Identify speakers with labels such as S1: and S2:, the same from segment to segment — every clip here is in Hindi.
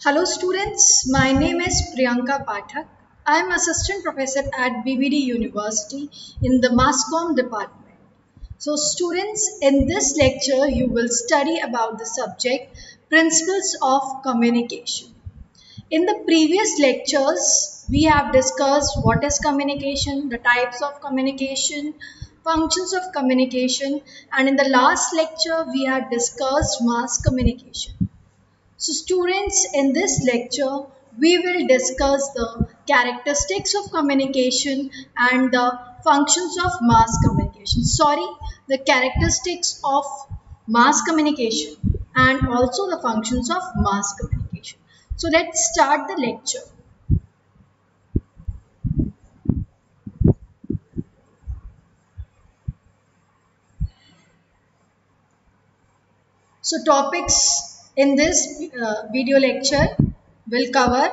S1: Hello students, my name is Priyanka Pathak. I am assistant professor at BBD University in the Mass department. So students, in this lecture you will study about the subject principles of communication. In the previous lectures we have discussed what is communication, the types of communication, functions of communication, and in the last lecture we have discussed mass communication. So students, in this lecture, we will discuss the characteristics of communication and the functions of mass communication. Sorry, the characteristics of mass communication and also the functions of mass communication. So let's start the lecture. So topics in this video lecture will cover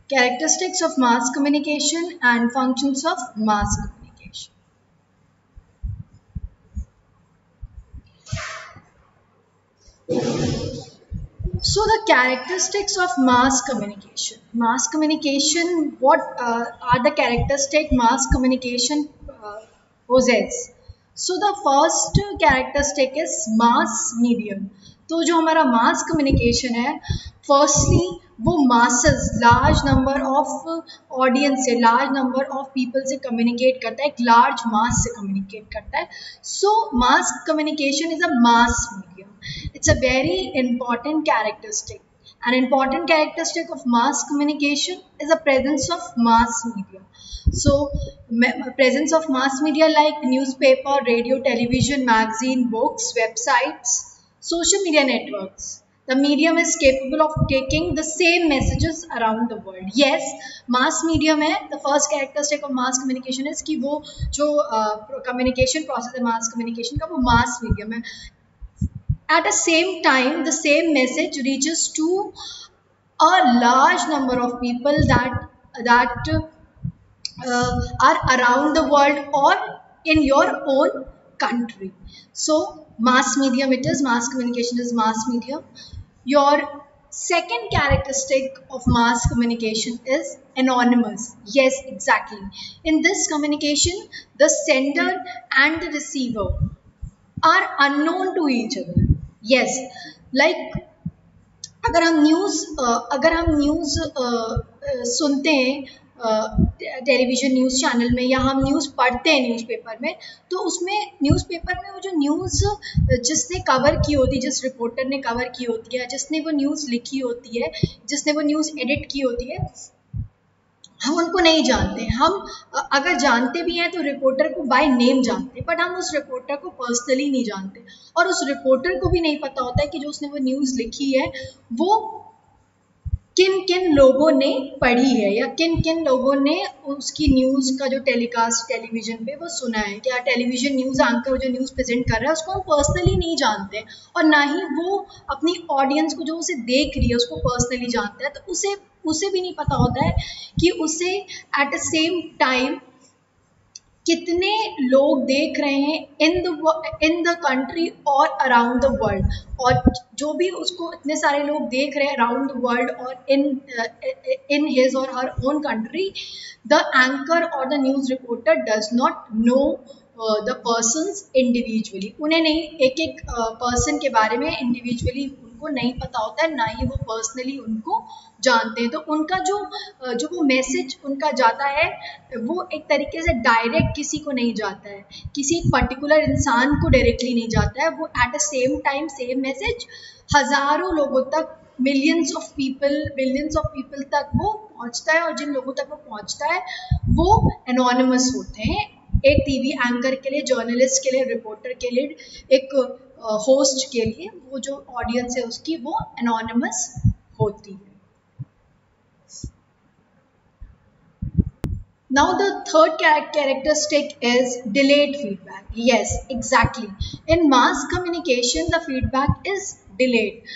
S1: characteristics of mass communication and functions of mass communication. So the characteristics of mass communication. Mass communication, what are the characteristics mass communication possess? So the first characteristic is mass medium. तो जो हमारा mass communication है, firstly वो masses, large number of audience से, large number of people से communicate करता है, एक large mass से communicate करता है. So mass communication is a mass medium. It's a very important characteristic. An important characteristic of mass communication is the presence of mass media. So, presence of mass media like newspaper, radio, television, magazine, books, websites, social media networks. The medium is capable of taking the same messages around the world. Yes, mass medium है. The first characteristic of mass communication is कि वो जो communication process है mass communication का वो mass medium है. At the same time, the same message reaches to a large number of people that are around the world or in your own country. So mass medium it is, mass communication is mass medium. Your second characteristic of mass communication is anonymous. Yes, exactly. In this communication, the sender and the receiver are unknown to each other. Yes, like अगर हम न्यूज़ सुनते हैं टेलीविज़न न्यूज़ चैनल में या हम न्यूज़ पढ़ते हैं न्यूज़पेपर में, तो उसमें न्यूज़पेपर में वो जो न्यूज़ जिसने कवर की होती है, जिस रिपोर्टर ने कवर की होती है, जिसने वो न्यूज़ लिखी होती है, जिसने वो न्यूज़ एडिट की होती है, हम उनको नहीं जानते. हम अगर जानते भी हैं तो रिपोर्टर को बाय नेम जानते हैं, बट हम उस रिपोर्टर को पर्सनली नहीं जानते और उस रिपोर्टर को भी नहीं पता होता है कि जो उसने वो न्यूज़ लिखी है वो किन किन लोगों ने पढ़ी है या किन किन लोगों ने उसकी न्यूज़ का जो टेलीकास्ट टेलीविज़न पे वो सुना है. क्या टेलीविज़न न्यूज़ एंकर जो न्यूज़ प्रेजेंट कर रहा है उसको हम पर्सनली नहीं जानते और ना ही वो अपनी ऑडियंस को जो उसे देख रही है उसको पर्सनली जानता है. तो उसे भी नहीं पता होता है कि उसे एट द सेम टाइम कितने लोग देख रहे हैं इन द कंट्री और अराउंड द वर्ल्ड, और जो भी उसको इतने सारे लोग देख रहे हैं अराउंड द वर्ल्ड और in his or her own country, the anchor or the news reporter does not know the persons individually. उन्हें नहीं एक एक पर्सन के बारे में इंडिविजुअली उनको नहीं पता होता है, ना ही वो पर्सनली उनको जानते हैं. तो उनका जो वो मैसेज उनका जाता है वो एक तरीके से डायरेक्ट किसी को नहीं जाता है, किसी पर्टिकुलर इंसान को डायरेक्टली नहीं जाता है. वो at the same time same message हज़ारों लोगों तक, मिलियंस ऑफ पीपल तक वो पहुंचता है, और जिन लोगों तक वो पहुंचता है वो एनोनिमस होते हैं. एक टीवी एंकर के लिए, जर्नलिस्ट के लिए, रिपोर्टर के लिए, एक होस्ट के लिए वो जो ऑडियंस है उसकी वो एनोनिमस होती है. Now the third characteristic is delayed feedback. Yes, exactly. In mass communication, the feedback is delayed.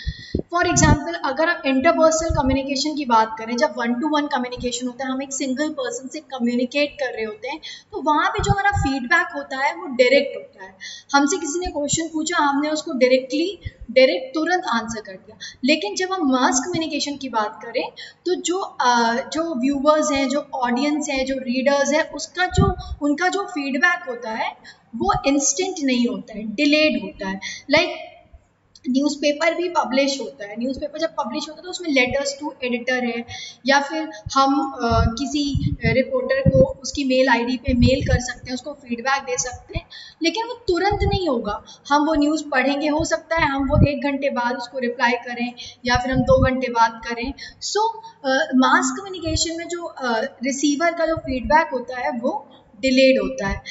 S1: For example अगर हम इंटरपर्सनल कम्युनिकेशन की बात करें, जब 1-to-1 कम्युनिकेशन होता है, हम एक सिंगल पर्सन से कम्युनिकेट कर रहे होते हैं, तो वहाँ पे जो हमारा फीडबैक होता है वो डायरेक्ट होता है। हमसे किसी ने क्वेश्चन पूछा, हमने उसको डायरेक्ट तुरंत आंसर कर दिया। लेकिन जब हम मास कम्युनिकेशन की बात करें तो जो व्यूवर्स हैं, जो ऑडियंस हैं, जो रीडर्स हैं, उनका जो फीडबैक होता है वो इंस्टेंट नहीं होता है, डिलेड होता है। लाइक न्यूज़पेपर भी पब्लिश होता है, न्यूज़पेपर जब पब्लिश होता है तो उसमें लेटर्स टू एडिटर है, या फिर हम किसी रिपोर्टर को उसकी मेल आईडी पे मेल कर सकते हैं, उसको फीडबैक दे सकते हैं, लेकिन वो तुरंत नहीं होगा। हम वो न्यूज़ पढ़ेंगे, हो सकता है हम वो 1 घंटे बाद उसको रिप्लाई करें या फिर हम 2 घंटे बाद करें। सो मास कम्युनिकेशन में जो रिसीवर का जो फीडबैक होता है वो डिलेड होता है।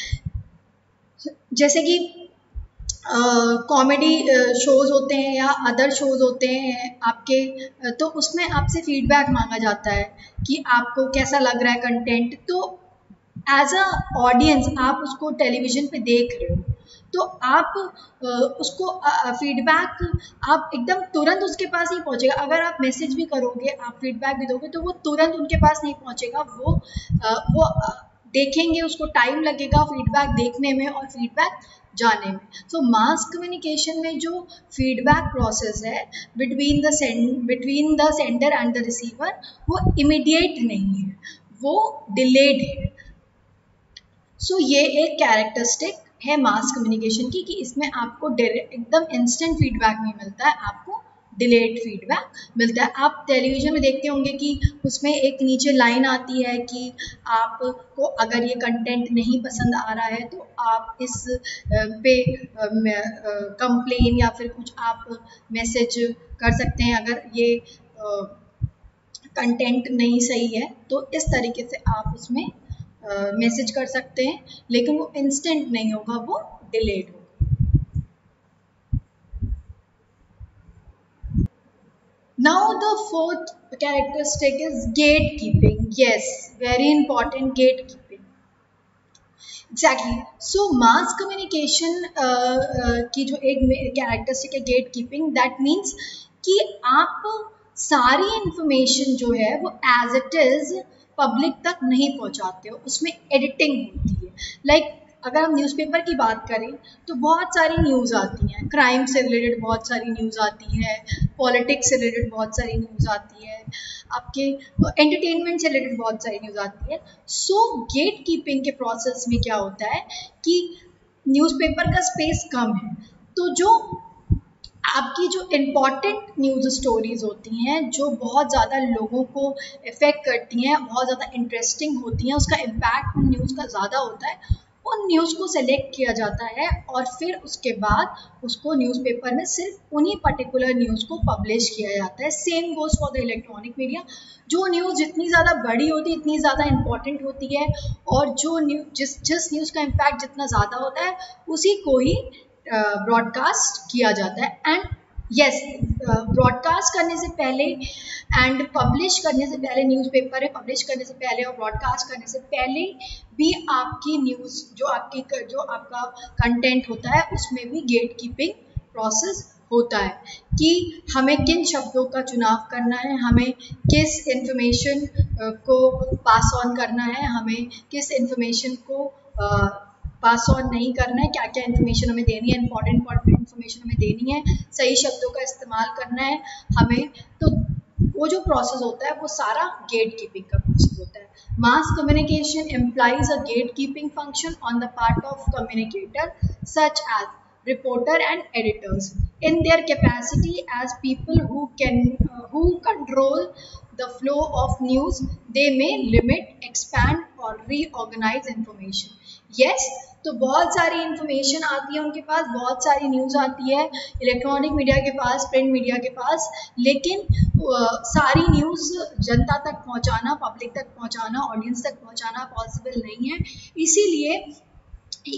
S1: जैसे कि कॉमेडी शोज़ होते हैं या अदर शोज़ होते हैं आपके, तो उसमें आपसे फीडबैक मांगा जाता है कि आपको कैसा लग रहा है कंटेंट। तो एज अ ऑडियंस आप उसको टेलीविज़न पे देख रहे हो, तो आप उसको फीडबैक आप एकदम तुरंत उसके पास नहीं पहुंचेगा। अगर आप मैसेज भी करोगे, आप फीडबैक भी दोगे, तो वो तुरंत उनके पास नहीं पहुंचेगा। वो देखेंगे, उसको टाइम लगेगा फीडबैक देखने में और फीडबैक जाने में। सो मास कम्युनिकेशन में जो फीडबैक प्रोसेस है between the sender and the receiver, वो इमीडिएट नहीं है, वो डिलेड है। सो ये एक कैरेक्टरिस्टिक है मास कम्युनिकेशन की कि इसमें आपको एकदम इंस्टेंट फीडबैक नहीं मिलता है, आपको डिलेड फीडबैक मिलता है। आप टेलीविज़न में देखते होंगे कि उसमें एक नीचे लाइन आती है कि आपको अगर ये कंटेंट नहीं पसंद आ रहा है तो आप इस पे कंप्लेन या फिर कुछ आप मैसेज कर सकते हैं। अगर ये कंटेंट नहीं सही है तो इस तरीके से आप उसमें मैसेज कर सकते हैं, लेकिन वो इंस्टेंट नहीं होगा, वो डिलेड होगा। Now the fourth characteristic is gatekeeping. Yes, very important, gatekeeping. Exactly. So mass communication की जो एक कैरेक्टरिस्टिक है गेट कीपिंग, दैट मीन्स कि आप सारी इंफॉर्मेशन जो है वो एज इट इज़ पब्लिक तक नहीं पहुंचाते हो, उसमें एडिटिंग होती है। लाइक अगर हम न्यूज़पेपर की बात करें तो बहुत सारी न्यूज़ आती हैं, क्राइम से रिलेटेड बहुत सारी न्यूज़ आती है, पॉलिटिक्स से रिलेटेड बहुत सारी न्यूज़ आती है, आपके एंटरटेनमेंट से रिलेटेड बहुत सारी न्यूज़ आती है। सो गेट कीपिंग के प्रोसेस में क्या होता है कि न्यूज़पेपर का स्पेस कम है, तो जो आपकी जो इम्पॉर्टेंट न्यूज़ स्टोरीज होती हैं, जो बहुत ज़्यादा लोगों को इफ़ेक्ट करती हैं, बहुत ज़्यादा इंटरेस्टिंग होती हैं, उसका इम्पैक्ट उन न्यूज़ का ज़्यादा होता है, उन न्यूज़ को सेलेक्ट किया जाता है और फिर उसके बाद उसको न्यूज़पेपर में सिर्फ उन्हीं पर्टिकुलर न्यूज़ को पब्लिश किया जाता है। Same goes for the electronic media. जो न्यूज़ जितनी ज़्यादा बड़ी होती है इतनी ज़्यादा इंपॉर्टेंट होती है, और जो जिस न्यूज़ का इम्पैक्ट जितना ज़्यादा होता है उसी को ही ब्रॉडकास्ट किया जाता है। एंड यस, ब्रॉडकास्ट करने से पहले एंड पब्लिश करने से पहले, न्यूज़पेपर में पब्लिश करने से पहले और ब्रॉडकास्ट करने से पहले भी आपकी न्यूज़ जो आपका कंटेंट होता है उसमें भी गेट कीपिंग प्रोसेस होता है कि हमें किन शब्दों का चुनाव करना है, हमें किस इंफॉर्मेशन को पास ऑन करना है, हमें किस इंफॉर्मेशन को पास ऑन नहीं करना है, क्या क्या इन्फॉर्मेशन हमें देनी है, इंपॉर्टेंट इन्फॉर्मेशन हमें देनी है, सही शब्दों का इस्तेमाल करना है हमें। तो वो जो प्रोसेस होता है वो सारा गेट कीपिंग का प्रोसेस होता है। Mass communication implies a gatekeeping function on the part of communicator such as reporter and editors in their capacity as people who control the flow of news. They may limit, expand or reorganize information. Yes, तो बहुत सारी इंफॉर्मेशन आती है उनके पास, बहुत सारी न्यूज़ आती है इलेक्ट्रॉनिक मीडिया के पास, प्रिंट मीडिया के पास, लेकिन सारी न्यूज़ जनता तक पहुंचाना, पब्लिक तक पहुंचाना, ऑडियंस तक पहुंचाना पॉसिबल नहीं है। इसीलिए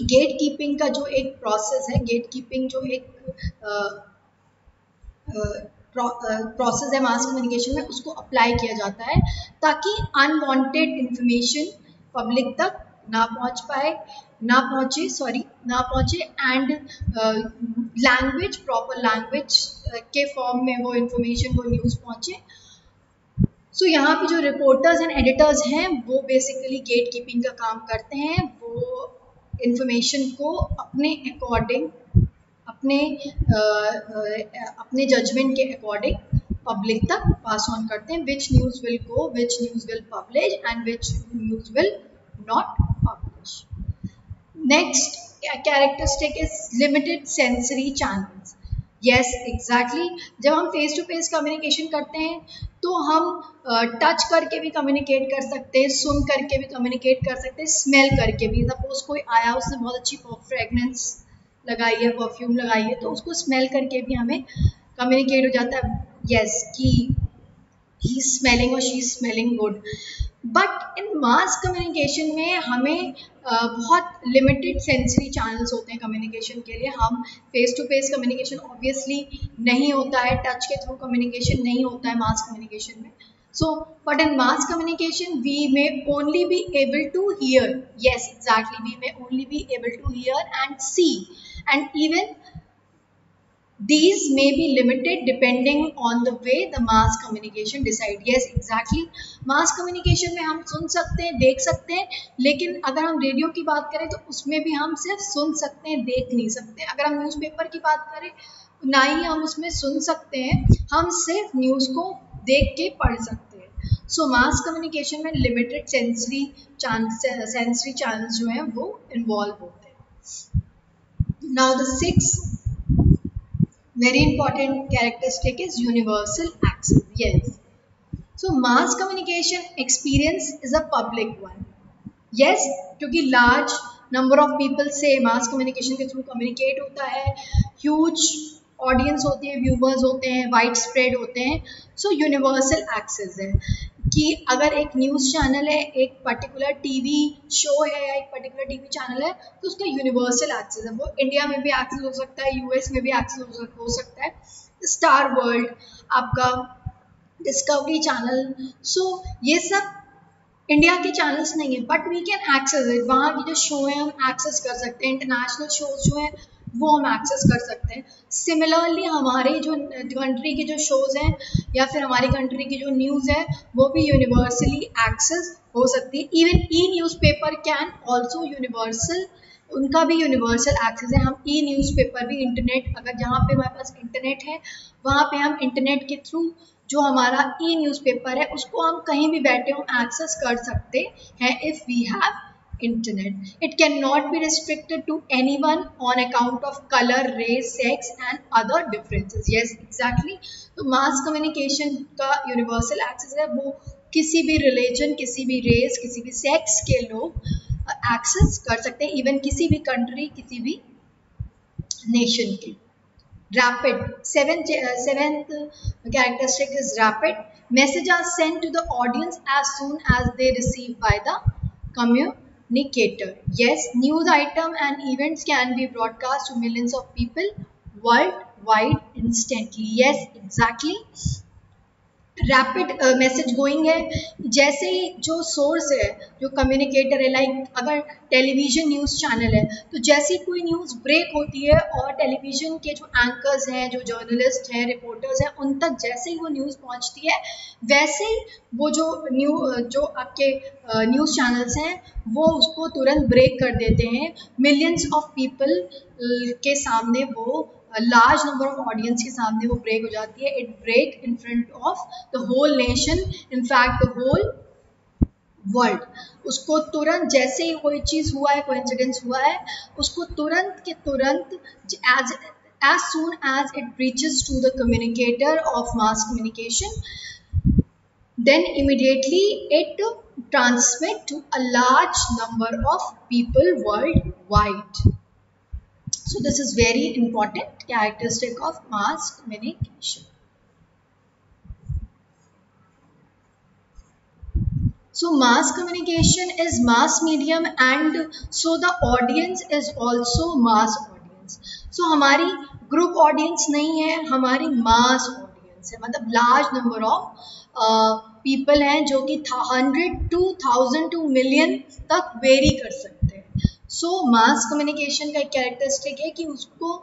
S1: गेट कीपिंग का जो एक प्रोसेस है, गेट कीपिंग जो एक प्रोसेस है मास कम्युनिकेशन में, उसको अप्लाई किया जाता है ताकि अनवांटेड इंफॉर्मेशन पब्लिक तक ना पहुंच पाए, ना पहुंचे, सॉरी ना पहुंचे, एंड लैंग्वेज, प्रॉपर लैंग्वेज के फॉर्म में वो इंफॉर्मेशन, वो न्यूज़ पहुंचे। सो यहाँ पे जो रिपोर्टर्स एंड एडिटर्स हैं वो बेसिकली गेट कीपिंग का काम करते हैं। वो इंफॉर्मेशन को अपने अकॉर्डिंग, अपने अपने जजमेंट के अकॉर्डिंग पब्लिक तक पास ऑन करते हैं। Which news will go, which news will publish and which news will not publish. Next characteristic is limited sensory channels. Yes exactly, जब हम फेस टू फेस कम्युनिकेशन करते हैं तो हम टच करके भी कम्युनिकेट कर सकते हैं, सुन करके भी कम्युनिकेट कर सकते हैं, स्मेल करके भी। सपोज कोई आया, उसने बहुत अच्छी फ्रेगनेंस लगाई है, परफ्यूम लगाई है, तो उसको स्मेल करके भी हमें कम्युनिकेट हो जाता है, यस कि ही इज स्मेलिंग और she is smelling good. But in mass communication में हमें बहुत लिमिटेड सेंसरी चैनल्स होते हैं कम्युनिकेशन के लिए। हम face to face communication obviously नहीं होता है, टच के थ्रू कम्युनिकेशन नहीं होता है मास कम्युनिकेशन में। So, but in mass communication, we may only be able to hear. Yes, exactly. We may only be able to hear and see. And even these may be limited depending on the way the mass communication decide. Yes, exactly. Mass communication में हम सुन सकते हैं, देख सकते हैं, लेकिन अगर हम रेडियो की बात करें तो उसमें भी हम सिर्फ सुन सकते हैं, देख नहीं सकते। अगर हम न्यूज़पेपर की बात करें ना ही हम उसमें सुन सकते हैं, हम सिर्फ न्यूज़ को देख के पढ़ सकते हैं। सो मास कम्युनिकेशन में लिमिटेड सेंसरी चैनल्स जो हैं वो इन्वॉल्व होते हैं। Now the sixth very important characteristic is universal access. Yes, so mass communication experience is a public one. Yes, क्योंकि large number of people से mass communication के through communicate होता है, huge ऑडियंस होती है, व्यूवर्स होते हैं, वाइड स्प्रेड होते हैं। सो यूनिवर्सल एक्सेस है कि अगर एक न्यूज़ चैनल है, एक पर्टिकुलर टीवी शो है या एक पर्टिकुलर टीवी चैनल है, तो उसका यूनिवर्सल एक्सेस है। वो इंडिया में भी एक्सेस हो सकता है, यूएस में भी एक्सेस हो सकता है, स्टार वर्ल्ड, आपका डिस्कवरी चैनल। सो ये सब इंडिया के चैनल्स नहीं है, but we can access it. वहाँ की जो शो है हम एक्सेस कर सकते हैं, इंटरनेशनल शोज जो हैं वो हम एक्सेस कर सकते हैं। सिमिलरली हमारे जो कंट्री के जो शोज़ हैं या फिर हमारी कंट्री की जो न्यूज़ है वो भी यूनिवर्सली एक्सेस हो सकती है। Even E newspaper can also universal, उनका भी यूनिवर्सल एक्सेस है। हम ई न्यूज़पेपर भी इंटरनेट, अगर जहाँ पे हमारे पास इंटरनेट है वहाँ पे हम इंटरनेट के थ्रू जो हमारा ई न्यूज़पेपर है उसको हम कहीं भी बैठे हम एक्सेस कर सकते हैं if we have internet. It cannot be restricted to anyone on account of color, race, sex and other differences. Yes, exactly. तो mass communication का universal access है, वो किसी भी religion, किसी भी race, किसी भी sex के लोग access कर सकते हैं, even किसी भी country, किसी भी nation के। Rapid. Seventh characteristic is rapid. Messages are sent to the audience as soon as they receive by the communicator. Yes, news item and events can be broadcast to millions of people worldwide instantly. Yes, exactly. Rapid message going है, जैसे ही जो सोर्स है, जो कम्युनिकेटर है, लाइक अगर टेलीविज़न न्यूज़ चैनल है तो जैसे ही कोई न्यूज़ ब्रेक होती है और टेलीविज़न के जो एंकर्स हैं, जो जर्नलिस्ट हैं, रिपोर्टर्स हैं, उन तक जैसे ही वो न्यूज़ पहुंचती है वैसे ही वो जो आपके न्यूज़ चैनल्स हैं वो उसको तुरंत ब्रेक कर देते हैं। मिलियंस ऑफ पीपल के सामने वो लार्ज नंबर ऑफ ऑडियंस के सामने वो ब्रेक हो जाती है। It break in front of the whole nation, in fact the whole world. उसको तुरंत जैसे ही कोई चीज़ हुआ है, कोई इंसिडेंस हुआ है, उसको तुरंत के तुरंत as soon as it reaches to the communicator of mass communication, then immediately it transmit to a large number of people worldwide. So this is very important characteristic of mass communication. So mass communication is mass medium and so the audience is also mass audience. So हमारी group audience नहीं है, हमारी mass audience है, मतलब large number of पीपल हैं जो कि 100 to 1000 to million तक वेरी कर सकते हैं। सो मास कम्युनिकेशन का एक कैरेक्टरिस्टिक है कि उसको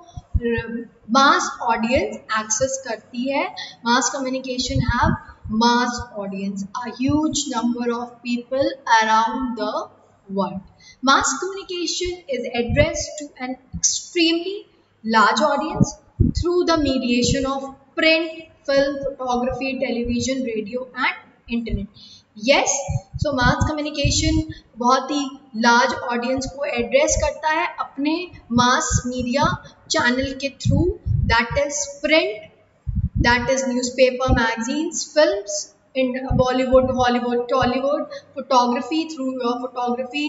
S1: मास ऑडियंस एक्सेस करती है। Mass communication have mass audience, a huge number of people around the world. Mass communication is addressed to an extremely large audience through the mediation of print, film, photography, television, radio and internet. Yes, so mass communication बहुत ही large audience को address करता है अपने mass media channel के through, that is print, that is newspaper, magazines, films in Bollywood, Hollywood, Tollywood, photography through photography,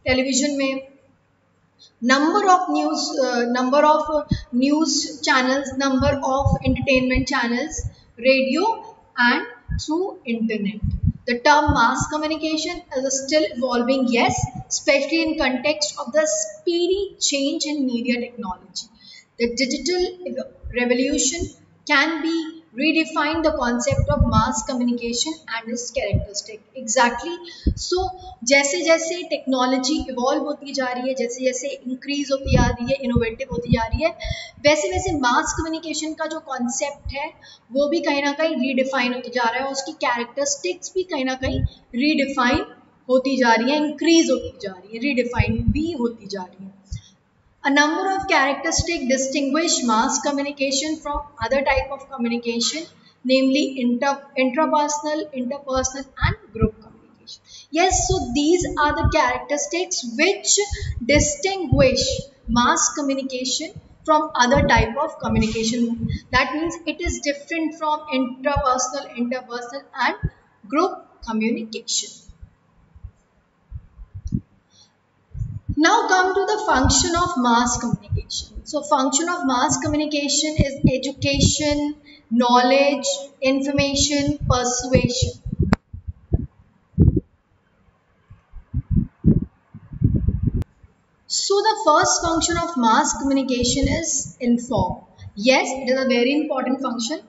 S1: television में number of news channels, number of entertainment channels, radio and through internet. The term mass communication is still evolving, yes, especially in context of the speedy change in media technology. The digital revolution can be redefine the concept of mass communication and its characteristic. Exactly. So जैसे जैसे टेक्नोलॉजी इवॉल्व होती जा रही है, जैसे जैसे इंक्रीज होती जा रही है, इनोवेटिव होती जा रही है, वैसे वैसे मास कम्युनिकेशन का जो कॉन्सेप्ट है वो भी कहीं ना कहीं रीडिफाइन होता जा रहा है, उसकी कैरेक्टरिस्टिक्स भी कहीं ना कहीं रीडिफाइन होती जा रही है, इंक्रीज होती जा रही है, रीडिफाइन भी होती जा रही है। A number of characteristics distinguish mass communication from other type of communication, namely intrapersonal, interpersonal and group communication. Yes, so these are the characteristics which distinguish mass communication from other type of communication. That means it is different from intrapersonal, interpersonal and group communication. Now come to the function of mass communication. So function of mass communication is education, knowledge, information, persuasion. So the first function of mass communication is inform. Yes, it is a very important function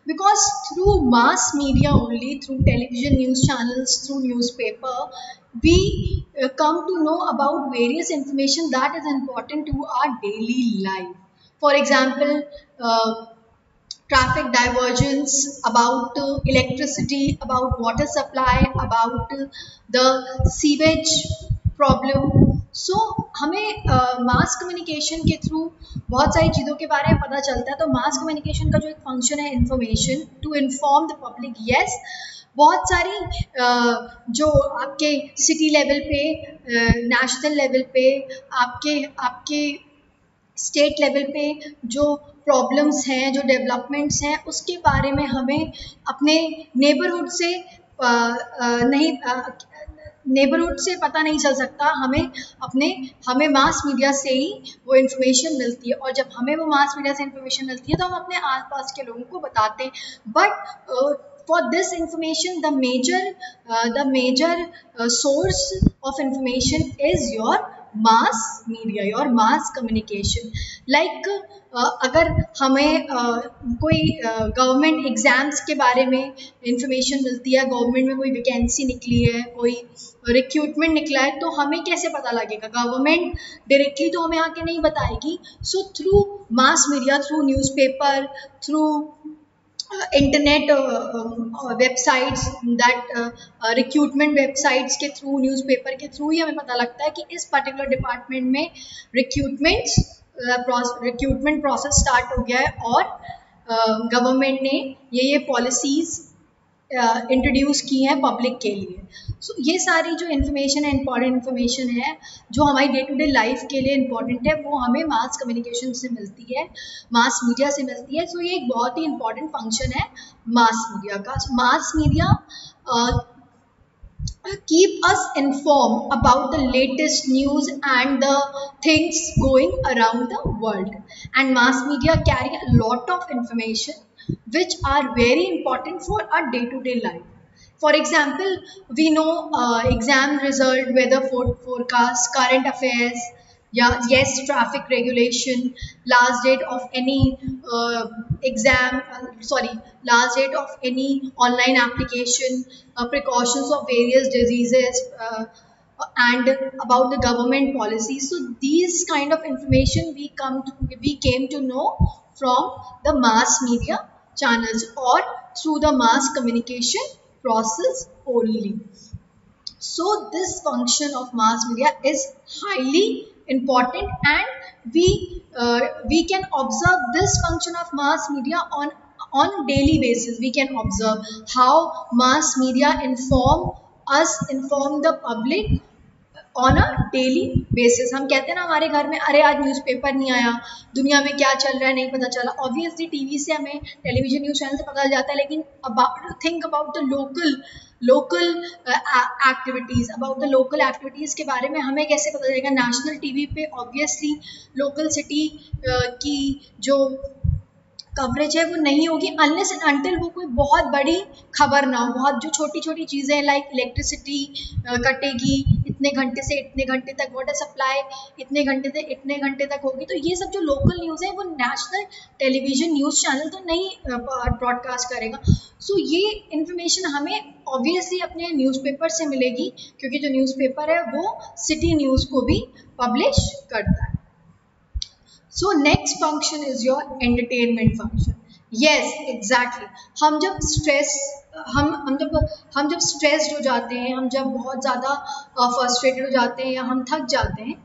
S1: because through mass media only, through television news channels, through newspaper, we come to know about various information that is important to our daily life. For example, traffic divergence, about electricity, about water supply, about the sewage problem. सो हमें मास कम्युनिकेशन के थ्रू बहुत सारी चीज़ों के बारे में पता चलता है। तो मास कम्युनिकेशन का जो एक फंक्शन है information, to inform the public. Yes, बहुत सारी जो आपके सिटी लेवल पे, नेशनल लेवल पे, आपके आपके स्टेट लेवल पे जो प्रॉब्लम्स हैं, जो डेवलपमेंट्स हैं, उसके बारे में हमें अपने नेबरहुड से नहीं नेबरहुड से पता नहीं चल सकता, हमें मास मीडिया से ही वो इन्फॉर्मेशन मिलती है। और जब हमें वो मास मीडिया से इन्फॉर्मेशन मिलती है तो हम अपने आसपास के लोगों को बताते हैं। But for this information the major source of information is your mass media, your mass communication. Like अगर हमें कोई गवर्नमेंट एग्जाम्स के बारे में इंफॉर्मेशन मिलती है, गवर्नमेंट में कोई वैकेंसी निकली है, कोई रिक्रूटमेंट निकला है, तो हमें कैसे पता लगेगा? गवर्नमेंट डायरेक्टली तो हमें आके नहीं बताएगी। So through mass media, through newspaper, through internet websites, that recruitment websites के थ्रू, न्यूज़पेपर के थ्रू ही हमें पता लगता है कि इस पर्टिकुलर डिपार्टमेंट में रिक्रूटमेंट प्रोसेस स्टार्ट हो गया है और गवर्नमेंट ने ये पॉलिसीज़ इंट्रोड्यूस की हैं पब्लिक के लिए। सो ये सारी जो इन्फॉर्मेशन है, इंपॉर्टेंट इन्फॉर्मेशन है, जो हमारी डे टू डे लाइफ के लिए इम्पॉर्टेंट है, वो हमें मास कम्युनिकेशन से मिलती है, मास मीडिया से मिलती है। सो ये एक बहुत ही इम्पॉर्टेंट फंक्शन है मास मीडिया का। Mass media keep us informed about the latest news and the things going around the world, and mass media carry a lot of information which are very important for our day-to-day life. For example, we know exam result, weather forecast, current affairs, yes, traffic regulation, last date of any exam, sorry, last date of any online application, precautions of various diseases, and about the government policies. So these kind of information we came to know from the mass media channels or through the mass communication process only. So this function of mass media is highly important, and we can observe this function of mass media on daily basis. We can observe how mass media inform the public on a daily basis. हम कहते हैं ना हमारे घर में, अरे आज न्यूज़पेपर नहीं आया, दुनिया में क्या चल रहा है नहीं पता चला. ऑब्वियसली टीवी से हमें, टेलीविजन न्यूज़ चैनल से पता चल जाता है, लेकिन think about the local activities, about the local activities के बारे में हमें कैसे पता चलेगा. नेशनल टीवी पे ऑब्वियसली लोकल सिटी की जो कवरेज है वो नहीं होगी अनलेस एंड अनटिल वो कोई बहुत बड़ी खबर ना हो. बहुत जो छोटी छोटी चीज़ें लाइक इलेक्ट्रिसिटी कटेगी इतने घंटे से इतने घंटे तक, वाटर सप्लाई इतने घंटे से इतने घंटे तक होगी, तो ये सब जो लोकल न्यूज़ है वो नेशनल टेलीविज़न न्यूज़ चैनल तो नहीं ब्रॉडकास्ट करेगा. सो ये इन्फॉर्मेशन हमें ऑब्वियसली अपने न्यूज़पेपर से मिलेगी, क्योंकि जो न्यूज़पेपर है वो सिटी न्यूज़ को भी पब्लिश करता है. So next function is your entertainment function. Yes, exactly. हम जब स्ट्रेस्ड हो जाते हैं, हम जब बहुत ज़्यादा फ्रस्ट्रेटेड हो जाते हैं या हम थक जाते हैं,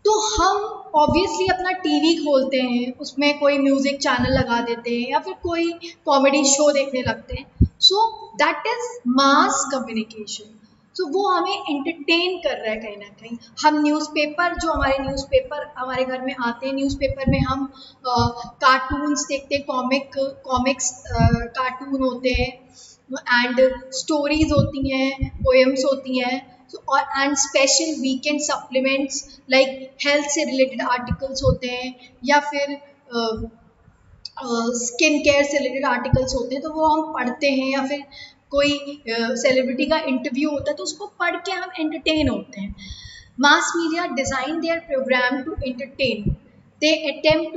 S1: तो हम ऑब्वियसली अपना टीवी खोलते हैं, उसमें कोई म्यूज़िक चैनल लगा देते हैं या फिर कोई कॉमेडी शो देखने लगते हैं. So that is mass communication. So वो हमें एंटरटेन कर रहा है कहीं ना कहीं. हम न्यूज़पेपर, जो हमारे न्यूज़पेपर हमारे घर में आते हैं, न्यूज़पेपर में हम कार्टून्स देखते हैं, कॉमिक्स कार्टून होते हैं, एंड स्टोरीज होती हैं, पोएम्स होती हैं, and special weekend supplements like health से रिलेटेड आर्टिकल्स होते हैं, या फिर स्किन केयर से रिलेटेड आर्टिकल्स होते हैं, तो वो हम पढ़ते हैं. या फिर कोई सेलिब्रिटी का इंटरव्यू होता है तो उसको पढ़ के हम एंटरटेन होते हैं. Mass media design their program to entertain. they attempt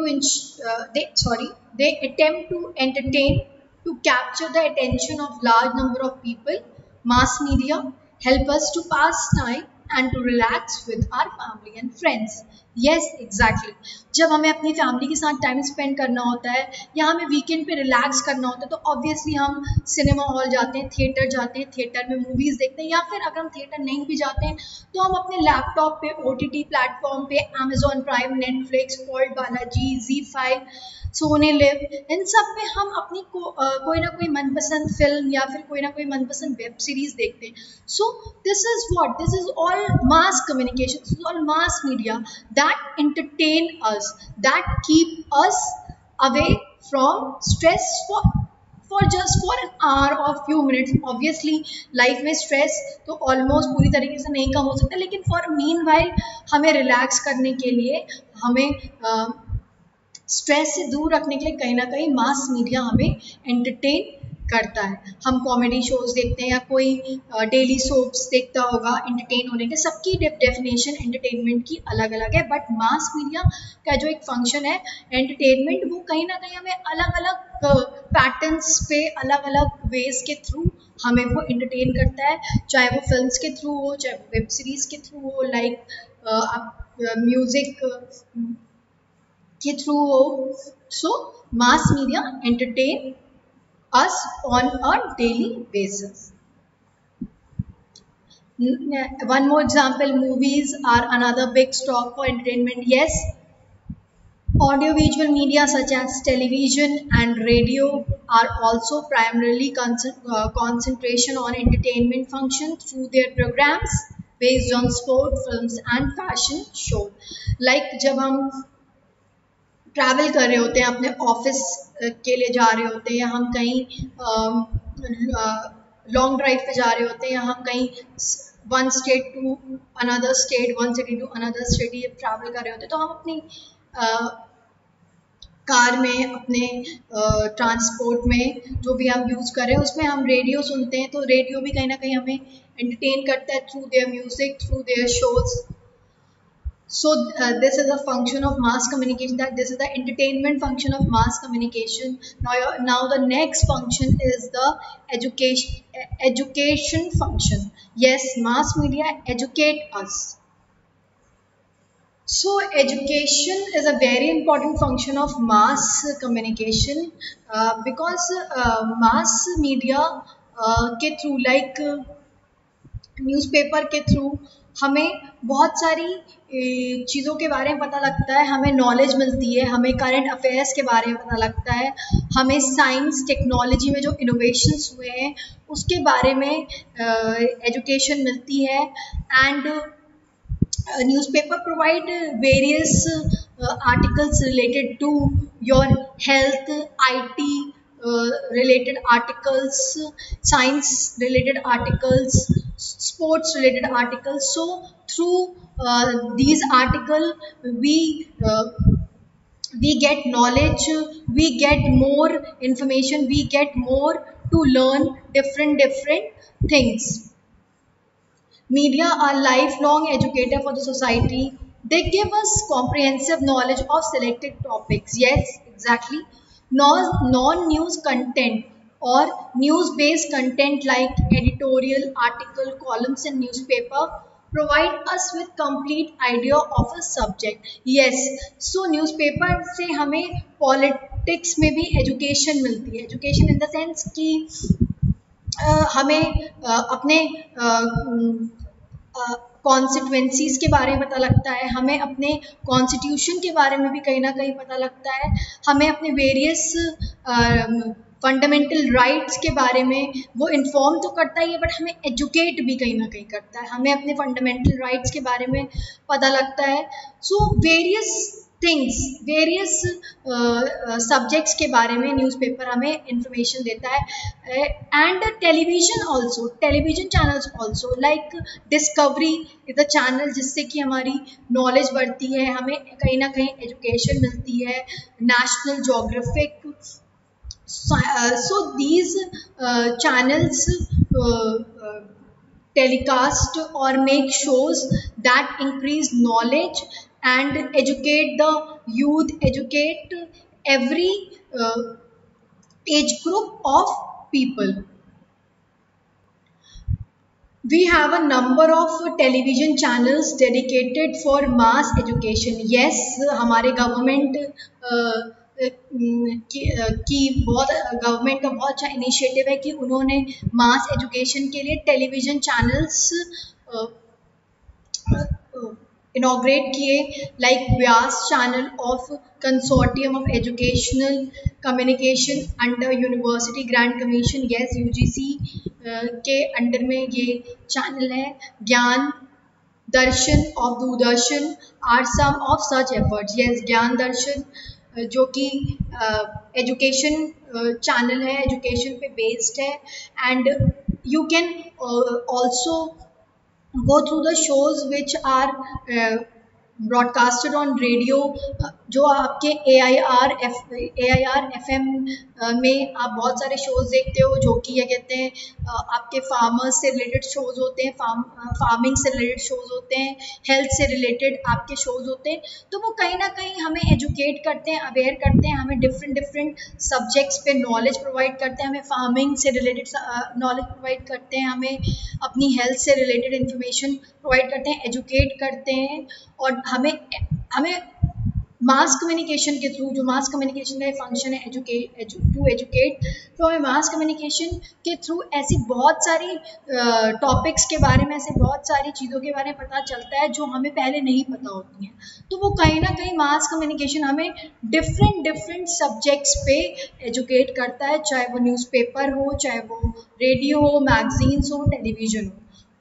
S1: to entertain, to capture the attention of large number of people. Mass media help us to pass time and to relax with our family and friends. Yes, exactly. जब हमें अपनी फैमिली के साथ टाइम स्पेंड करना होता है या हमें वीकेंड पे रिलैक्स करना होता है, तो ऑब्वियसली हम सिनेमा हॉल जाते हैं, थिएटर जाते हैं, थिएटर में मूवीज़ देखते हैं, या फिर अगर हम थिएटर नहीं भी जाते हैं तो हम अपने लैपटॉप पे OTT प्लेटफॉर्म पे Amazon Prime, Netflix, Alt Balaji, ZEE5, Sony LIV, इन सब में हम अपनी कोई ना कोई मनपसंद फिल्म या फिर कोई ना कोई मनपसंद वेब सीरीज देखते हैं. So this is all mass communication, this is all mass media that entertain us, that keep us away from stress for an hour or few minutes. Obviously life में स्ट्रेस तो ऑलमोस्ट पूरी तरीके से नहीं कम हो सकता, लेकिन फॉर मीन वाइल हमें रिलैक्स करने के लिए, हमें स्ट्रेस से दूर रखने के लिए कहीं ना कहीं मास मीडिया हमें एंटरटेन करता है. हम कॉमेडी शोज देखते हैं या कोई डेली सोप्स देखता होगा एंटरटेन होने के. सबकी डेफिनेशन एंटरटेनमेंट की अलग अलग है, बट मास मीडिया का जो एक फंक्शन है एंटरटेनमेंट, वो कहीं ना कहीं हमें अलग अलग पैटर्न्स पे, अलग अलग वेज के थ्रू हमें वो एंटरटेन करता है. चाहे वो फिल्म्स के थ्रू हो, चाहे वो वेब सीरीज के थ्रू हो, लाइक म्यूजिक के थ्रू हो. So mass media entertain us on a daily basis. One more example, movies are another big stock for entertainment. Yes, audiovisual media such as television and radio are also primarily concentration on entertainment function through their programs based on sport, films and fashion show. Like जब हम ट्रैवल कर रहे होते हैं, अपने ऑफिस के लिए जा रहे होते हैं, या हम कहीं लॉन्ग ड्राइव पे जा रहे होते हैं, या हम कहीं one state to another state, one city to another city travel कर रहे होते हैं, तो हम अपनी कार में, अपने ट्रांसपोर्ट में जो भी हम यूज़ कर रहे हैं उसमें हम रेडियो सुनते हैं. तो रेडियो भी कहीं ना कहीं हमें एंटरटेन करता है through their music, through their shows. So this is a function of mass communication, that this is the entertainment function of mass communication. Now the next function is the education function. Yes, mass media educate us. So education is a very important function of mass communication, because mass media के थ्रू, लाइक न्यूज़पेपर के थ्रू, हमें बहुत सारी चीज़ों के बारे में पता लगता है, हमें नॉलेज मिलती है, हमें करंट अफेयर्स के बारे में पता लगता है, हमें साइंस टेक्नोलॉजी में जो इनोवेशंस हुए हैं उसके बारे में एजुकेशन मिलती है. And newspaper provide various articles related to your health, IT related articles, science related articles, sports related articles. So through these articles we get knowledge, we get more information, we get more to learn different things. Media are lifelong educator for the society. They give us comprehensive knowledge of selected topics. Yes, exactly. Non-news content or news-based content like editorial, article, columns in newspaper provide us with complete idea of a subject. Yes, so newspaper से हमें politics में भी education मिलती है. Education in the sense कि हमें अपने कॉन्स्टिट्यूएंसीज के बारे में पता लगता है, हमें अपने कॉन्स्टिट्यूशन के बारे में भी कहीं ना कहीं पता लगता है, हमें अपने वेरियस फंडामेंटल राइट्स के बारे में वो इन्फॉर्म तो करता ही है, बट हमें एजुकेट भी कहीं ना कहीं करता है, हमें अपने फंडामेंटल राइट्स के बारे में पता लगता है. So various things, various subjects के बारे में न्यूज़पेपर हमें इंफॉर्मेशन देता है. And television also, television channels also, like discovery is a channel जिससे कि हमारी नॉलेज बढ़ती है, हमें कहीं ना कहीं एजुकेशन मिलती है. National geographic. So these channels telecast or make shows that increase knowledge and educate the youth, educate every uh, age group of people. We have a number of television channels dedicated for mass education. Yes, हमारे गवर्नमेंट की बहुत, गवर्नमेंट का बहुत अच्छा इनिशिएटिव है कि उन्होंने मास एजुकेशन के लिए टेलीविजन चैनल्स इनॉग्रेट किए, like Vyas channel of consortium of educational communication under university grant commission. Yes, UGC के अंडर में ये चैनल है. Gyan Darshan of Doordarshan are some of such efforts. Yes, Gyan Darshan जो कि एजुकेशन चैनल है, एजुकेशन पे बेस्ड है. And you can also go through the shows which are broadcasted on radio, जो आपके AIR FM में आप बहुत सारे शोज़ देखते हो जो कि क्या कहते हैं, आपके फार्मर्स से रिलेटेड शोज़ होते हैं, फार्मिंग से रिलेटेड शोज़ होते हैं, हेल्थ से रिलेटेड आपके शोज़ होते हैं. तो वो कहीं ना कहीं हमें एजुकेट करते हैं, अवेयर करते हैं, हमें डिफरेंट सब्जेक्ट्स पे नॉलेज प्रोवाइड करते हैं, हमें फार्मिंग से रिलेटेड नॉलेज प्रोवाइड करते हैं, हमें अपनी हेल्थ से रिलेटेड इन्फॉर्मेशन प्रोवाइड करते हैं, एजुकेट करते हैं. और हमें मास कम्युनिकेशन के थ्रू, जो मास कम्युनिकेशन का फंक्शन है टू एजुकेट, तो हमें मास कम्युनिकेशन के थ्रू ऐसी बहुत सारी टॉपिक्स के बारे में, ऐसे बहुत सारी चीज़ों के बारे में पता चलता है जो हमें पहले नहीं पता होती हैं. तो वो कहीं ना कहीं मास कम्युनिकेशन हमें डिफरेंट सब्जेक्ट्स पे एजुकेट करता है, चाहे वो न्यूज़पेपर हो, चाहे वो रेडियो हो, मैगजीन्स हो, टेलीविज़न हो,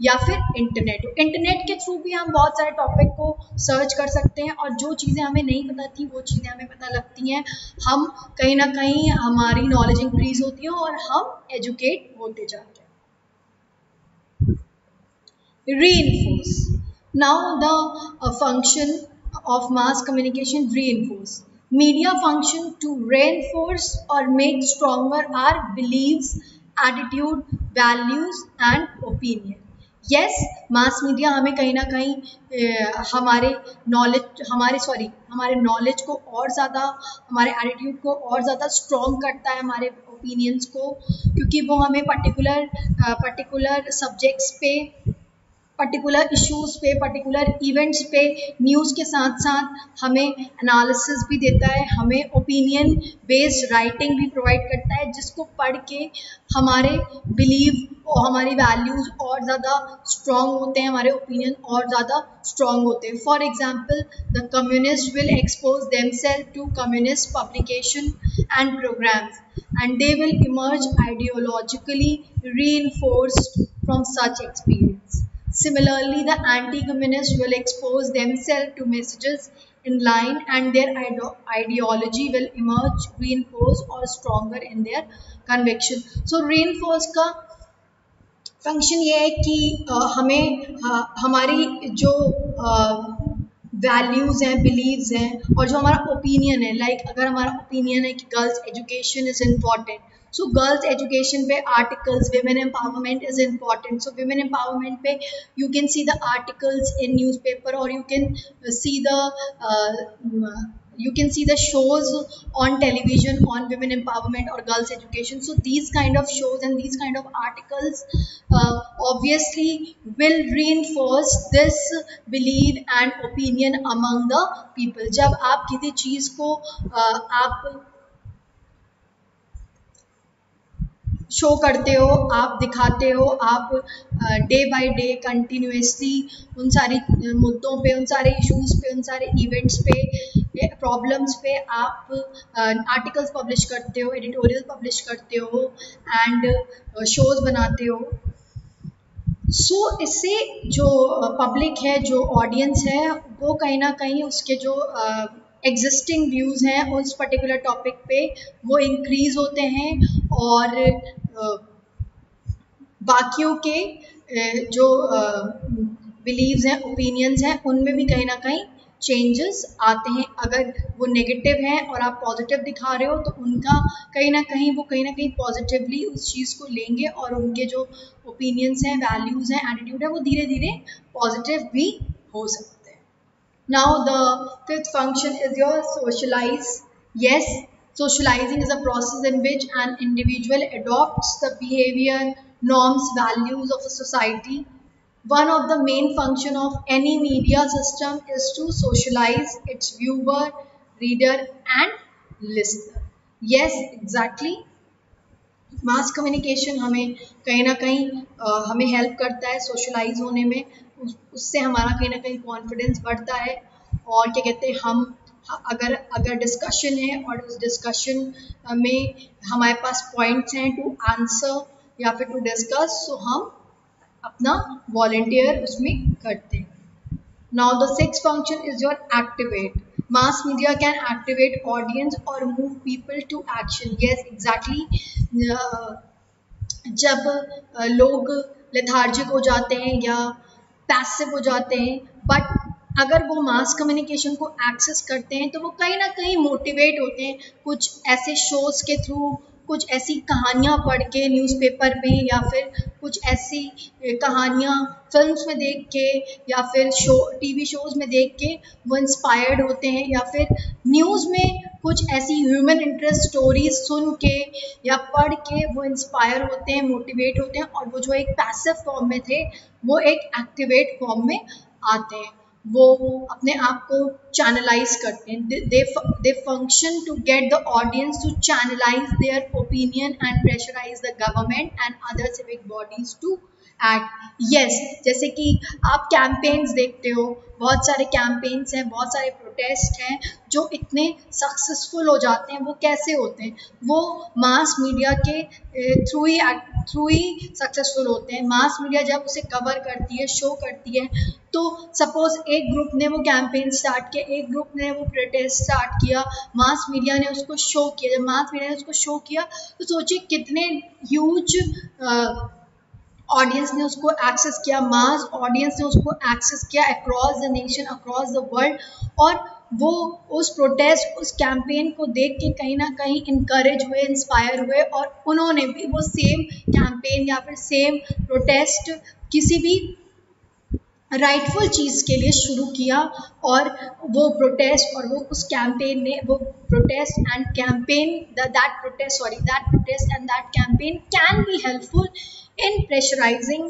S1: या फिर इंटरनेट हो. इंटरनेट के थ्रू भी हम बहुत सारे टॉपिक को सर्च कर सकते हैं और जो चीज़ें हमें नहीं पता थी वो चीज़ें हमें पता लगती हैं. हम कहीं ना कहीं हमारी नॉलेज इंक्रीज होती है और हम एजुकेट होते जाते हैं. Reinforce. Now the function of mass communication, reinforce. Media function to reinforce or make stronger our beliefs, attitude, values and opinion. Yes, mass media हमें कहीं ना कहीं हमारे नॉलेज को और ज़्यादा, हमारे एटीट्यूड को और ज़्यादा स्ट्रॉन्ग करता है, हमारे ओपिनियंस को, क्योंकि वो हमें पर्टिकुलर सब्जेक्ट्स पे, पर्टिकुलर इश्यूज पे, पर्टिकुलर इवेंट्स पे न्यूज़ के साथ साथ हमें एनालिसिस भी देता है, हमें ओपिनियन बेस्ड राइटिंग भी प्रोवाइड करता है, जिसको पढ़ के हमारे बिलीव और हमारी वैल्यूज़ और ज़्यादा स्ट्रॉन्ग होते हैं, हमारे ओपिनियन और ज़्यादा स्ट्रॉन्ग होते हैं. For example, the communist will expose themselves to communist publication and programs and they will emerge ideologically reinforced from such experience. Similarly, the anti-communists will expose themselves to messages in line and their ideology will emerge reinforced or stronger in their conviction. So reinforce का फंक्शन ये है कि हमें हमारी जो वैल्यूज़ हैं, बिलीव्स हैं और जो हमारा ओपिनियन है, लाइक अगर हमारा ओपिनियन है कि girls education is important, so girls education पे articles, women empowerment is important, so women empowerment पे you can see the articles in newspaper और you can see the shows on television on women empowerment or girls education. So these kind of shows and these kind of articles obviously will reinforce this belief and opinion among the people. जब आप किसी चीज़ को आप शो करते हो, आप दिखाते हो, आप डे बाय डे कंटिन्यूसली उन सारी मुद्दों पे, उन सारे इश्यूज़ पे, उन सारे इवेंट्स पे, प्रॉब्लम्स पे आप आर्टिकल्स पब्लिश करते हो, एडिटोरियल पब्लिश करते हो एंड शोज़ बनाते हो. सो इससे जो पब्लिक है, जो ऑडियंस है, वो कहीं ना कहीं उसके जो एग्जिस्टिंग व्यूज़ हैं उस पर्टिकुलर टॉपिक पे वो इंक्रीज़ होते हैं और बाकियों के जो बिलीव्स हैं, ओपिनियंस हैं, उनमें भी कहीं ना कहीं चेंजेस आते हैं. अगर वो नेगेटिव हैं और आप पॉजिटिव दिखा रहे हो तो उनका कहीं ना कहीं पॉजिटिवली उस चीज़ को लेंगे और उनके जो ओपिनियंस हैं, वैल्यूज़ हैं, एटीट्यूड है, वो धीरे धीरे पॉजिटिव भी हो सकते हैं. Now the fifth function is your socialize. Yes, socializing is a process in which an individual adopts the behavior, norms, values of a society. One of the main function of any media system is to socialize its viewer, reader and listener. Yes, exactly. Mass communication हमें कहीं ना कहीं हमें हेल्प करता है सोशलाइज होने में. उससे हमारा कहीं ना कहीं कॉन्फिडेंस बढ़ता है और क्या कहते हैं, हम अगर डिस्कशन है और उस डिस्कशन में हमारे पास पॉइंट्स हैं टू आंसर या फिर टू डिस्कस, तो हम अपना वॉलंटियर उसमें करते हैं. Now the sixth function is your activate. Mass media can activate audience or move people to action. Yes, exactly. जब लोग लेथार्जिक हो जाते हैं या पैसिव हो जाते हैं, बट अगर वो मास कम्युनिकेशन को एक्सेस करते हैं तो वो कहीं ना कहीं मोटिवेट होते हैं कुछ ऐसे शोज़ के थ्रू, कुछ ऐसी कहानियाँ पढ़ के न्यूज़पेपर में, या फिर कुछ ऐसी कहानियाँ फिल्म्स में देख के या फिर टीवी शोज़ में देख के वो इंस्पायर्ड होते हैं, या फिर न्यूज़ में कुछ ऐसी ह्यूमन इंटरेस्ट स्टोरीज सुन के या पढ़ के वो इंस्पायर होते हैं, मोटिवेट होते हैं और वो जो एक पैसिव फॉर्म में थे वो एक एक्टिवेट फॉर्म में आते हैं. वो अपने आप को चैनलाइज करते हैं. They function to get the audience to channelise their opinion and pressurise the government and other civic bodies to act. Yes, जैसे कि आप कैंपेन्स देखते हो, बहुत सारे कैंपेन्स हैं, बहुत सारे प्रोटेस्ट हैं जो इतने सक्सेसफुल हो जाते हैं. वो कैसे होते हैं? वो मास मीडिया के थ्रू ही सक्सेसफुल होते हैं. मास मीडिया जब उसे कवर करती है, शो करती है, तो सपोज एक ग्रुप ने वो कैंपेन स्टार्ट किया, एक ग्रुप ने वो प्रोटेस्ट स्टार्ट किया, मास मीडिया ने उसको शो किया. जब मास मीडिया ने उसको शो किया तो सोचिए कितने ह्यूज ऑडियंस ने उसको एक्सेस किया, मास ऑडियंस ने उसको एक्सेस किया across the nation, across the world, और वो उस प्रोटेस्ट, उस कैंपेन को देख के कहीं ना कहीं इनकरेज हुए, इंस्पायर हुए और उन्होंने भी वो सेम कैंपेन या फिर सेम प्रोटेस्ट किसी भी राइटफुल चीज़ के लिए शुरू किया, और वो प्रोटेस्ट और वो उस कैंपेन ने वो protest and campaign that protest and that campaign can be helpful in pressurizing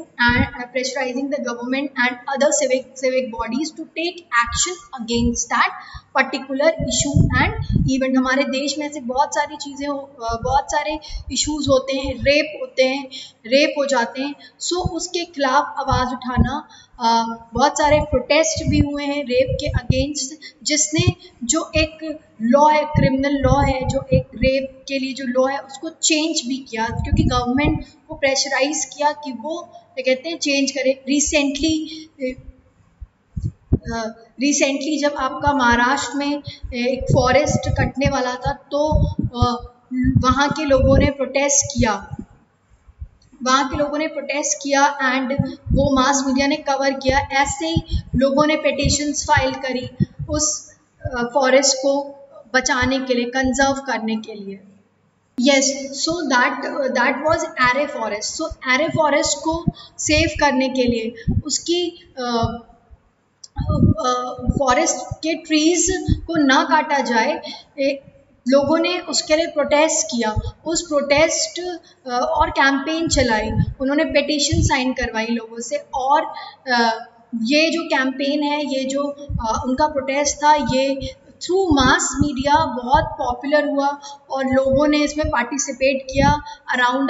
S1: the government and other civic bodies to take action against that particular issue and event. हमारे देश में ऐसे बहुत सारी चीज़ें बहुत सारे इश्यूज होते हैं, रेप हो जाते हैं, सो उसके खिलाफ आवाज़ उठाना, बहुत सारे प्रोटेस्ट भी हुए हैं रेप के अगेंस्ट, जिसने जो एक लॉ है, क्रिमिनल लॉ है, जो एक रेप के लिए जो लॉ है उसको चेंज भी किया, क्योंकि गवर्नमेंट को प्रेशराइज किया कि वो क्या कहते हैं चेंज करे। रिसेंटली जब आपका महाराष्ट्र में एक फॉरेस्ट कटने वाला था, तो वहाँ के लोगों ने प्रोटेस्ट किया एंड वो मास मीडिया ने कवर किया। ऐसे ही लोगों ने पिटिशंस फाइल करी उस फॉरेस्ट को बचाने के लिए, कंजर्व करने के लिए। Yes, so that was array forest. So array forest को सेव करने के लिए, उसकी फॉरेस्ट के ट्रीज को ना काटा जाए, लोगों ने उसके लिए प्रोटेस्ट किया, उस प्रोटेस्ट और कैंपेन चलाई, उन्होंने पिटीशन साइन करवाई लोगों से, और ये जो कैंपेन है, ये जो उनका प्रोटेस्ट था, ये थ्रू मास मीडिया बहुत पॉपुलर हुआ और लोगों ने इसमें पार्टिसिपेट किया अराउंड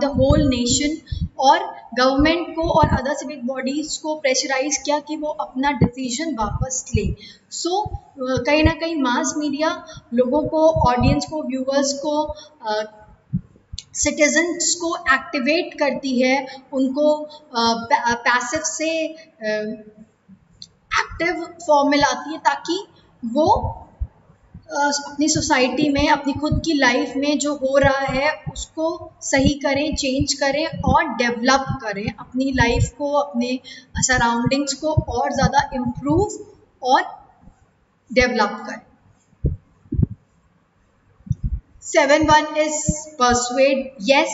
S1: द होल नेशन, और गवर्नमेंट को और अदर सिविक बॉडीज को प्रेशराइज किया कि वो अपना डिसीजन वापस ले। सो कहीं ना कहीं मास मीडिया लोगों को, ऑडियंस को, व्यूअर्स को, सिटीजन्स को एक्टिवेट करती है, उनको पैसिव से एक्टिव फॉर्म में लाती है, ताकि वो अपनी सोसाइटी में, अपनी खुद की लाइफ में जो हो रहा है उसको सही करें, चेंज करें और डेवलप करें, अपनी लाइफ को, अपने सराउंडिंग्स को और ज़्यादा इम्प्रूव और डेवलप करें। 7.1 is persuade. Yes,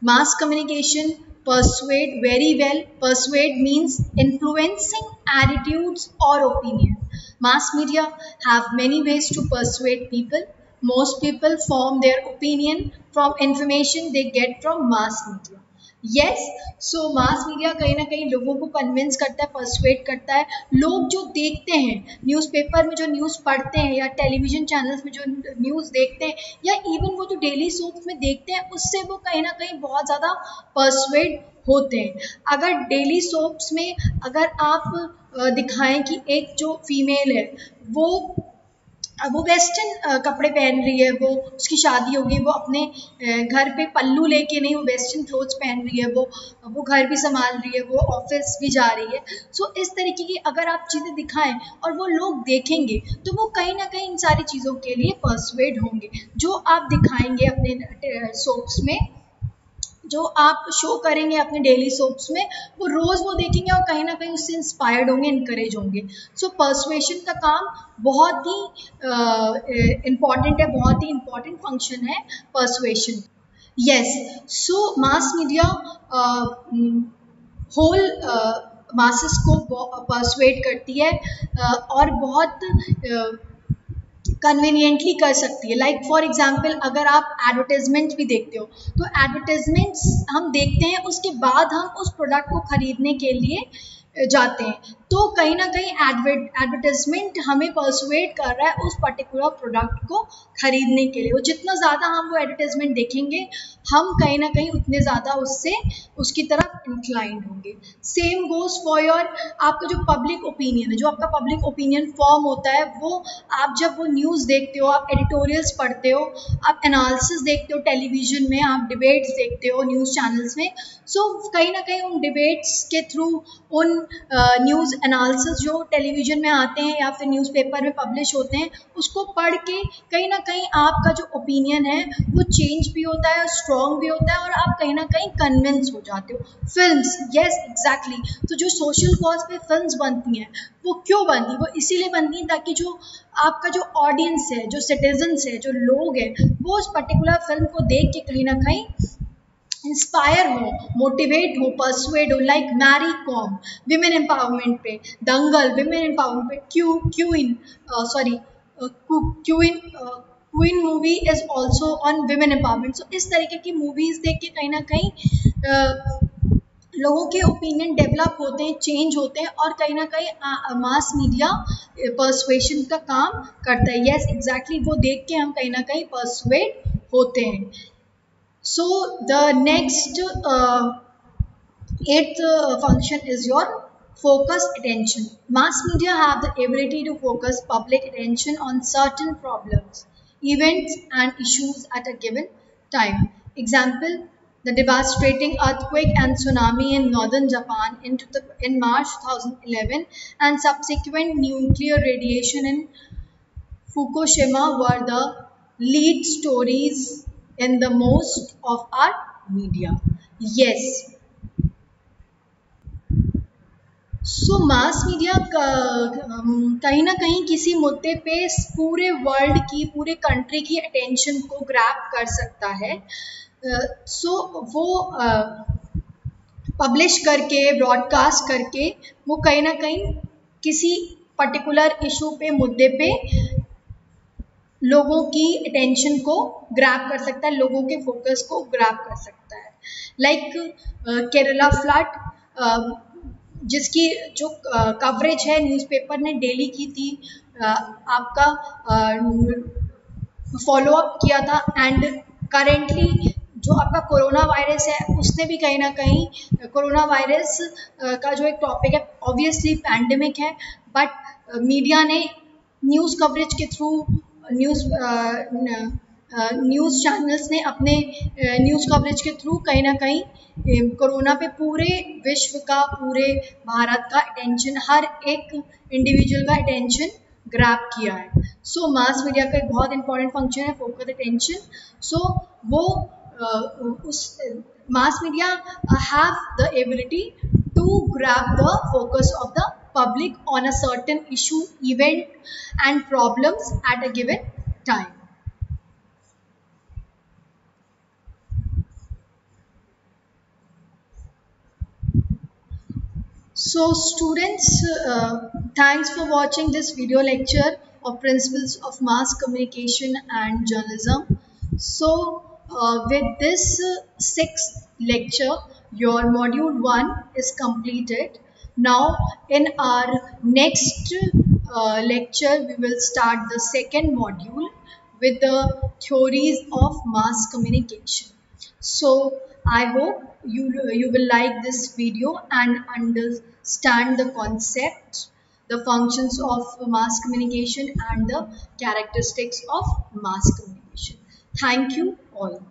S1: mass communication persuade very well. Persuade means influencing attitudes or opinion. Mass media have many ways to persuade people. Most people form their opinion from information they get from mass media. Yes, so mass media कहीं ना कहीं लोगों को कन्विंस करता है, पर्सुएट करता है। लोग जो देखते हैं न्यूज़पेपर में, जो न्यूज़ पढ़ते हैं, या टेलीविज़न चैनल्स में जो न्यूज़ देखते हैं, या इवन वो जो डेली सोप्स में देखते हैं, उससे वो कहीं ना कहीं बहुत ज़्यादा पर्सुएट होते हैं। अगर डेली सोप्स में अगर आप दिखाएं कि एक जो फीमेल है वो वेस्टर्न कपड़े पहन रही है, वो उसकी शादी होगी, वो अपने घर पे पल्लू लेके नहीं, वो वेस्टर्न क्लोथ्स पहन रही है, वो घर भी संभाल रही है, वो ऑफिस भी जा रही है। सो इस तरीके की अगर आप चीज़ें दिखाएं और वो लोग देखेंगे, तो वो कहीं ना कहीं इन सारी चीज़ों के लिए पर्सुएड होंगे। जो आप दिखाएंगे अपने सोप्स में, जो आप शो करेंगे अपने डेली सोप्स में, वो रोज़ वो देखेंगे और कहीं ना कहीं उससे इंस्पायर्ड होंगे, इनकरेज होंगे। सो पर्सुएशन का काम बहुत ही इम्पॉर्टेंट है, बहुत ही इम्पॉर्टेंट फंक्शन है पर्सुएशन। यस, सो मास मीडिया होल मासेस को पर्सुएट करती है और बहुत कन्वीनियंटली कर सकती है। लाइक फॉर एग्जांपल, अगर आप एडवर्टाइजमेंट्स भी देखते हो, तो एडवर्टाइजमेंट्स हम देखते हैं, उसके बाद हम उस प्रोडक्ट को खरीदने के लिए जाते हैं, तो कहीं ना कहीं एडवर्टाइजमेंट हमें पर्सुएट कर रहा है उस पर्टिकुलर प्रोडक्ट को खरीदने के लिए। वो जितना ज़्यादा हम वो एडवर्टाइजमेंट देखेंगे, हम कहीं ना कहीं उतने ज़्यादा उसकी तरफ इंक्लाइंड होंगे। सेम गोज फॉर योर, आपका जो पब्लिक ओपिनियन है, जो आपका पब्लिक ओपिनियन फॉर्म होता है, वो आप जब वो न्यूज़ देखते हो, आप एडिटोरियल्स पढ़ते हो, आप एनालिसिस देखते हो टेलीविज़न में, आप डिबेट्स देखते हो न्यूज़ चैनल्स में, सो कहीं ना कहीं उन डिबेट्स के थ्रू, उन न्यूज़ एनालिसिस जो टेलीविज़न में आते हैं या फिर न्यूज़पेपर में पब्लिश होते हैं, उसको पढ़ के कहीं ना कहीं आपका जो ओपिनियन है वो चेंज भी होता है, स्ट्रॉन्ग भी होता है, और आप कहीं ना कहीं कन्विंस हो जाते हो। फिल्म्स, यस एग्जैक्टली, तो जो सोशल कॉज पे फिल्म्स बनती हैं, वो क्यों बनती हैं? वो इसीलिए बनती हैं ताकि जो आपका जो ऑडियंस है, जो सिटीजन्स है, जो लोग हैं, वो उस पर्टिकुलर फिल्म को देख के कहीं ना कहीं इंस्पायर हो, मोटिवेट हो, परसुएड हो, like Mary Kom women empowerment पे, दंगल विमेन एम्पावरमेंट पे, Queen sorry Queen Queen movie is also on women empowerment. So इस तरीके की मूवीज देख के कहीं ना कहीं लोगों के ओपिनियन डेवलप होते हैं, चेंज होते हैं, और कहीं ना कहीं मास मीडिया परसुएशन का काम करता है। यस एग्जैक्टली, वो देख के हम कहीं ना कहीं परसुएड होते हैं। So the next eighth function is your focus attention. Mass media have the ability to focus public attention on certain problems, events and issues at a given time. Example, the devastating earthquake and tsunami in northern Japan in March 2011 and subsequent nuclear radiation in Fukushima were the lead stories in the most of our media. Yes. So mass media कहीं ना कहीं किसी मुद्दे पे पूरे वर्ल्ड की, पूरे कंट्री की अटेंशन को ग्रैब कर सकता है। सो वो पब्लिश करके, ब्रॉडकास्ट करके, वो कहीं ना कहीं किसी पर्टिकुलर इशू पे, मुद्दे पे लोगों की अटेंशन को ग्रैब कर सकता है, लोगों के फोकस को ग्रैब कर सकता है। लाइक केरला फ्लड, जिसकी जो कवरेज है न्यूज़पेपर ने डेली की थी, आपका फॉलो अप किया था। एंड करेंटली जो आपका कोरोना वायरस है, उसने भी कहीं ना कहीं, कोरोना वायरस का जो एक टॉपिक है, ऑब्वियसली पैंडेमिक है, बट मीडिया ने न्यूज़ कवरेज के थ्रू, न्यूज़ चैनल्स ने अपने न्यूज़ कवरेज के थ्रू कहीं ना कहीं कोरोना पे पूरे विश्व का, पूरे भारत का अटेंशन, हर एक इंडिविजुअल का अटेंशन ग्रैब किया है। सो मास मीडिया का एक बहुत इंपॉर्टेंट फंक्शन है फोकस अटेंशन। सो वो उस mass media have the ability to grab the focus of the public on a certain issue, event and problems at a given time. So students, thanks for watching this video lecture of principles of mass communication and journalism. So with this sixth lecture, your module 1 is completed. Now in our next lecture, we will start the second module with the theories of mass communication. So I hope you will like this video and understand the concept, the functions of mass communication and the characteristics of mass communication. Thank you all.